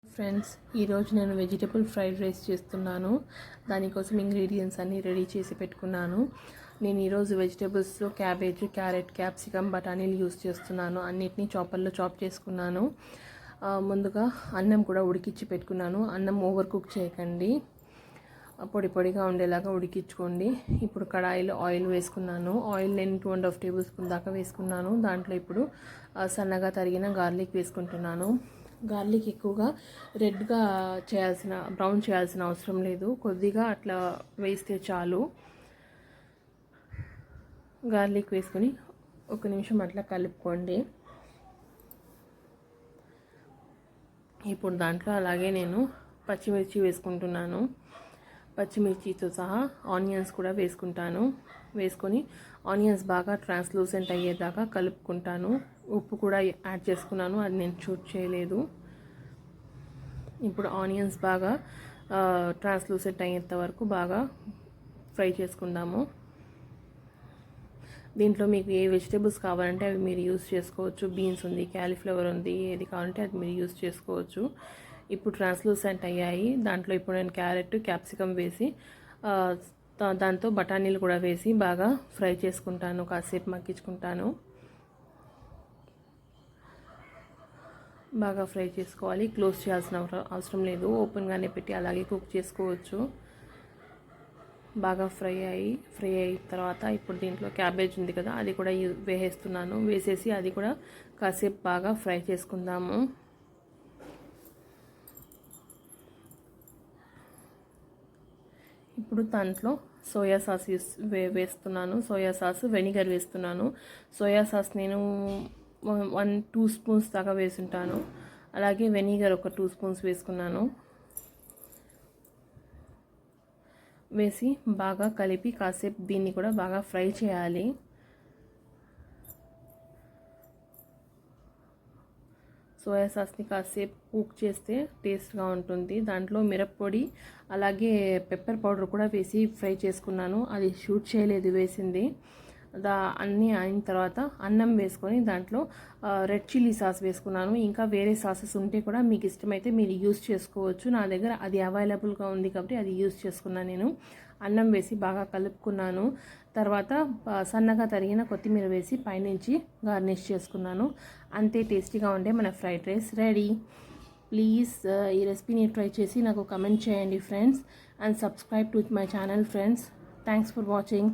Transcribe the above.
Friends, ఈరోజు నేను vegetable fried rice చేస్తున్నాను. దానికోసం ఇంగ్రీడియంట్స్ అన్నీ రెడీ చేసి పెట్టుకున్నాను. నేను ఈరోజు వెజిటబుల్స్లో క్యాబేజ్, క్యారెట్, క్యాప్సికమ్, బఠానీలు యూస్ చేస్తున్నాను. అన్నిటినీ చాపర్లో చాప్ చేసుకున్నాను. ముందుగా అన్నం కూడా ఉడికించి పెట్టుకున్నాను. అన్నం ఓవర్ కుక్ చేయకండి, పొడి పొడిగా ఉండేలాగా ఉడికించుకోండి. ఇప్పుడు కడాయిలో ఆయిల్ వేసుకున్నాను. ఆయిల్ నేను 2.5 టేబుల్ స్పూన్ దాకా వేసుకున్నాను. దాంట్లో ఇప్పుడు సన్నగా తరిగిన గార్లిక్ వేసుకుంటున్నాను. గార్లిక్ ఎక్కువగా రెడ్గా బ్రౌన్ చేయాల్సిన అవసరం లేదు. కొద్దిగా అట్లా వేస్తే చాలు. గార్లిక్ వేసుకొని 1 నిమిషం అట్లా కలుపుకోండి. ఇప్పుడు దాంట్లో అలాగే నేను పచ్చిమిర్చి వేసుకుంటున్నాను. పచ్చిమిర్చితో సహా ఆనియన్స్ కూడా వేసుకుంటాను. వేసుకొని ఆనియన్స్ బాగా ట్రాన్స్లూసెంట్ అయ్యేదాకా కలుపుకుంటాను. ఉప్పు కూడా యాడ్ చేసుకున్నాను, అది నేను షూట్ చేయలేదు. ఇప్పుడు ఆనియన్స్ బాగా ట్రాన్స్లూసెంట్ అయ్యేంత వరకు బాగా ఫ్రై చేసుకుందాము. దీంట్లో మీకు ఏ వెజిటేబుల్స్ కావాలంటే అవి మీరు యూస్ చేసుకోవచ్చు. బీన్స్ ఉంది, క్యాలీఫ్లవర్ ఉంది, ఏది కావాలంటే అది మీరు యూస్ చేసుకోవచ్చు. ఇప్పుడు ట్రాన్స్లూసెంట్ అయ్యాయి. దాంట్లో ఇప్పుడు నేను క్యారెట్, క్యాప్సికమ్ వేసి దాంతో బఠానీలు కూడా వేసి బాగా ఫ్రై చేసుకుంటాను, కాసేపు మగ్గించుకుంటాను. బాగా ఫ్రై చేసుకోవాలి. క్లోజ్ చేయాల్సిన అవసరం లేదు, ఓపెన్గానే పెట్టి అలాగే కుక్ చేసుకోవచ్చు. బాగా ఫ్రై అయిన తర్వాత ఇప్పుడు దీంట్లో క్యాబేజ్ ఉంది కదా, అది కూడా వేసేస్తున్నాను. వేసేసి అది కూడా కాసేపు బాగా ఫ్రై చేసుకుందాము. ఇప్పుడు దాంట్లో సోయా సాస్ వేస్తున్నాను. సోయా సాస్, వెనిగర్ వేస్తున్నాను. సోయా సాస్ నేను 1-2 స్పూన్స్ దాకా వేసుంటాను. అలాగే వెనిగర్ ఒక 2 స్పూన్స్ వేసుకున్నాను. వేసి బాగా కలిపి కాసేపు దీన్ని కూడా బాగా ఫ్రై చేయాలి. సోయా సాస్ని కాసేపు కుక్ చేస్తే టేస్ట్గా ఉంటుంది. దాంట్లో మిరప్పొడి అలాగే పెప్పర్ పౌడర్ కూడా వేసి ఫ్రై చేసుకున్నాను. అది షూట్ చేయలేదు వేసింది. అన్నీ అయిన తర్వాత అన్నం వేసుకొని దాంట్లో రెడ్ చిల్లీ సాస్ వేసుకున్నాను. ఇంకా వేరే సాసెస్ ఉంటే కూడా మీకు ఇష్టమైతే మీరు యూస్ చేసుకోవచ్చు. నా దగ్గర అది అవైలబుల్గా ఉంది కాబట్టి అది యూస్ చేసుకున్నాను. నేను అన్నం వేసి బాగా కలుపుకున్నాను. తర్వాత సన్నగా తరిగిన కొత్తిమీర వేసి పైనుంచి గార్నిష్ చేసుకున్నాను. అంతే, టేస్టీగా ఉండే మన ఫ్రైడ్ రైస్ రెడీ. ప్లీజ్ ఈ రెసిపీని ట్రై చేసి నాకు కమెంట్ చేయండి friends, and subscribe to my channel friends. Thanks for watching.